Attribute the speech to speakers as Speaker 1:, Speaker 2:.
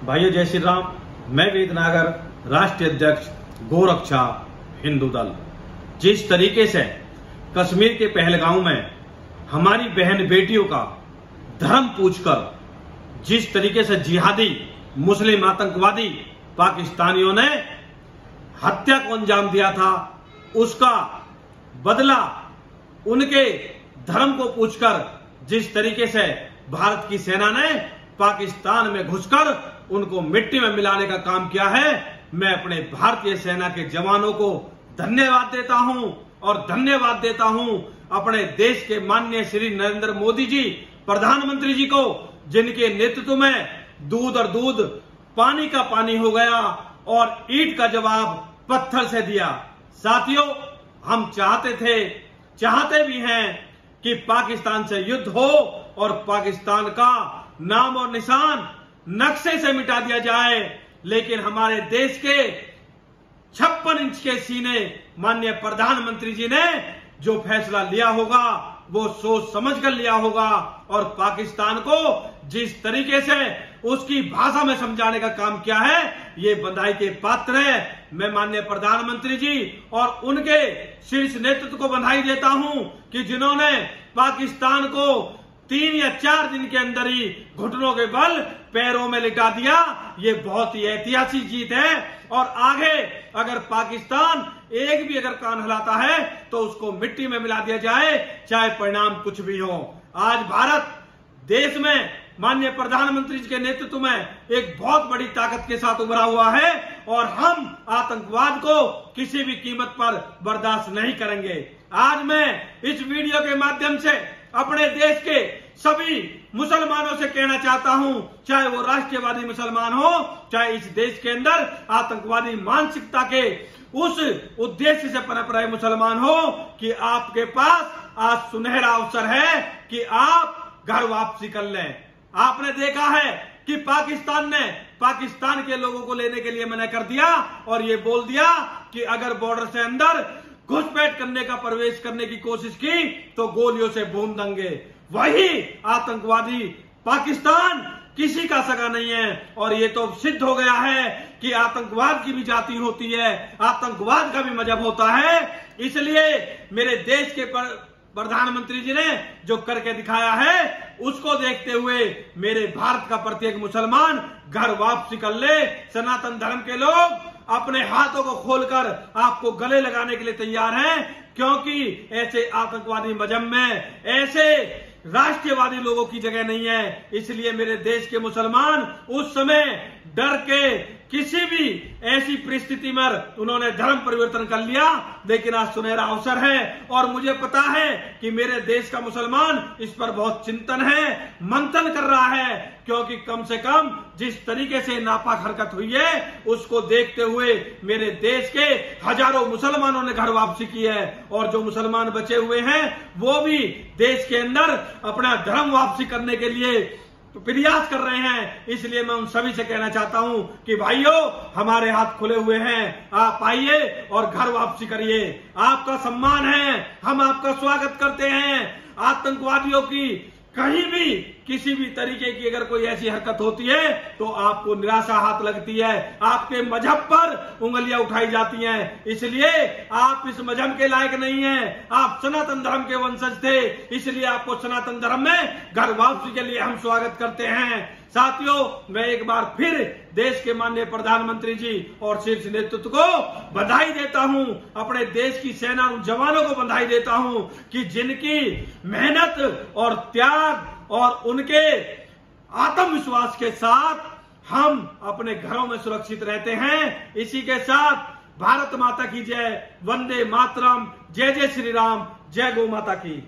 Speaker 1: भाइयों जय श्री राम। मैं वेदनागर राष्ट्रीय अध्यक्ष गोरक्षा हिंदू दल। जिस तरीके से कश्मीर के पहलगांव में हमारी बहन बेटियों का धर्म पूछकर जिस तरीके से जिहादी मुस्लिम आतंकवादी पाकिस्तानियों ने हत्या को अंजाम दिया था, उसका बदला उनके धर्म को पूछकर जिस तरीके से भारत की सेना ने पाकिस्तान में घुसकर उनको मिट्टी में मिलाने का काम किया है, मैं अपने भारतीय सेना के जवानों को धन्यवाद देता हूं और धन्यवाद देता हूं अपने देश के माननीय श्री नरेंद्र मोदी जी प्रधानमंत्री जी को, जिनके नेतृत्व में दूध और दूध पानी का पानी हो गया और ईंट का जवाब पत्थर से दिया। साथियों, हम चाहते भी हैं कि पाकिस्तान से युद्ध हो और पाकिस्तान का नाम और निशान नक्शे से मिटा दिया जाए, लेकिन हमारे देश के 56 इंच के सीने माननीय प्रधानमंत्री जी ने जो फैसला लिया होगा वो सोच समझ कर लिया होगा और पाकिस्तान को जिस तरीके से उसकी भाषा में समझाने का काम किया है, ये बधाई के पात्र है। मैं माननीय प्रधानमंत्री जी और उनके शीर्ष नेतृत्व को बधाई देता हूं कि जिन्होंने पाकिस्तान को 3 या 4 दिन के अंदर ही घुटनों के बल पैरों में लिटा दिया। ये बहुत ही ऐतिहासिक जीत है और आगे अगर पाकिस्तान एक भी अगर कान हिलाता है तो उसको मिट्टी में मिला दिया जाए, चाहे परिणाम कुछ भी हो। आज भारत देश में माननीय प्रधानमंत्री जी के नेतृत्व में एक बहुत बड़ी ताकत के साथ उभरा हुआ है और हम आतंकवाद को किसी भी कीमत पर बर्दाश्त नहीं करेंगे। आज मैं इस वीडियो के माध्यम से अपने देश के सभी मुसलमानों से कहना चाहता हूं, चाहे वो राष्ट्रवादी मुसलमान हो, चाहे इस देश के अंदर आतंकवादी मानसिकता के उस उद्देश्य से पनप रहे मुसलमान हो, कि आपके पास आज सुनहरा अवसर है कि आप घर वापसी कर लें। आपने देखा है कि पाकिस्तान ने पाकिस्तान के लोगों को लेने के लिए मना कर दिया और ये बोल दिया कि अगर बॉर्डर से अंदर घुसपैठ करने का प्रवेश करने की कोशिश की तो गोलियों से भून देंगे। वही आतंकवादी पाकिस्तान किसी का सगा नहीं है और ये तो सिद्ध हो गया है कि आतंकवाद की भी जाति होती है, आतंकवाद का भी मजहब होता है। इसलिए मेरे देश के प्रधानमंत्री जी ने जो करके दिखाया है उसको देखते हुए मेरे भारत का प्रत्येक मुसलमान घर वापसी कर ले। सनातन धर्म के लोग अपने हाथों को खोलकर आपको गले लगाने के लिए तैयार हैं, क्योंकि ऐसे आतंकवादी मजहब में ऐसे राष्ट्रवादी लोगों की जगह नहीं है। इसलिए मेरे देश के मुसलमान उस समय डर के किसी भी ऐसी परिस्थिति में उन्होंने धर्म परिवर्तन कर लिया, लेकिन आज सुनहरा अवसर है और मुझे पता है कि मेरे देश का मुसलमान इस पर बहुत चिंतन है, मंथन कर रहा है, क्योंकि कम से कम जिस तरीके से नापाक हरकत हुई है उसको देखते हुए मेरे देश के हजारों मुसलमानों ने घर वापसी की है और जो मुसलमान बचे हुए हैं वो भी देश के अंदर अपना धर्म वापसी करने के लिए प्रयास कर रहे हैं। इसलिए मैं उन सभी से कहना चाहता हूं कि भाइयों, हमारे हाथ खुले हुए हैं, आप आइए और घर वापसी करिए। आपका सम्मान है, हम आपका स्वागत करते हैं। आतंकवादियों की कहीं भी किसी भी तरीके की अगर कोई ऐसी हरकत होती है तो आपको निराशा हाथ लगती है, आपके मजहब पर उंगलियां उठाई जाती हैं। इसलिए आप इस मजहब के लायक नहीं हैं, आप सनातन धर्म के वंशज थे, इसलिए आपको सनातन धर्म में घर वापसी के लिए हम स्वागत करते हैं। साथियों, मैं एक बार फिर देश के माननीय प्रधानमंत्री जी और शीर्ष नेतृत्व को बधाई देता हूं, अपने देश की सेना जवानों को बधाई देता हूं कि जिनकी मेहनत और त्याग और उनके आत्मविश्वास के साथ हम अपने घरों में सुरक्षित रहते हैं। इसी के साथ भारत माता की जय, वंदे मातरम, जय जय श्री राम, जय गौ माता की।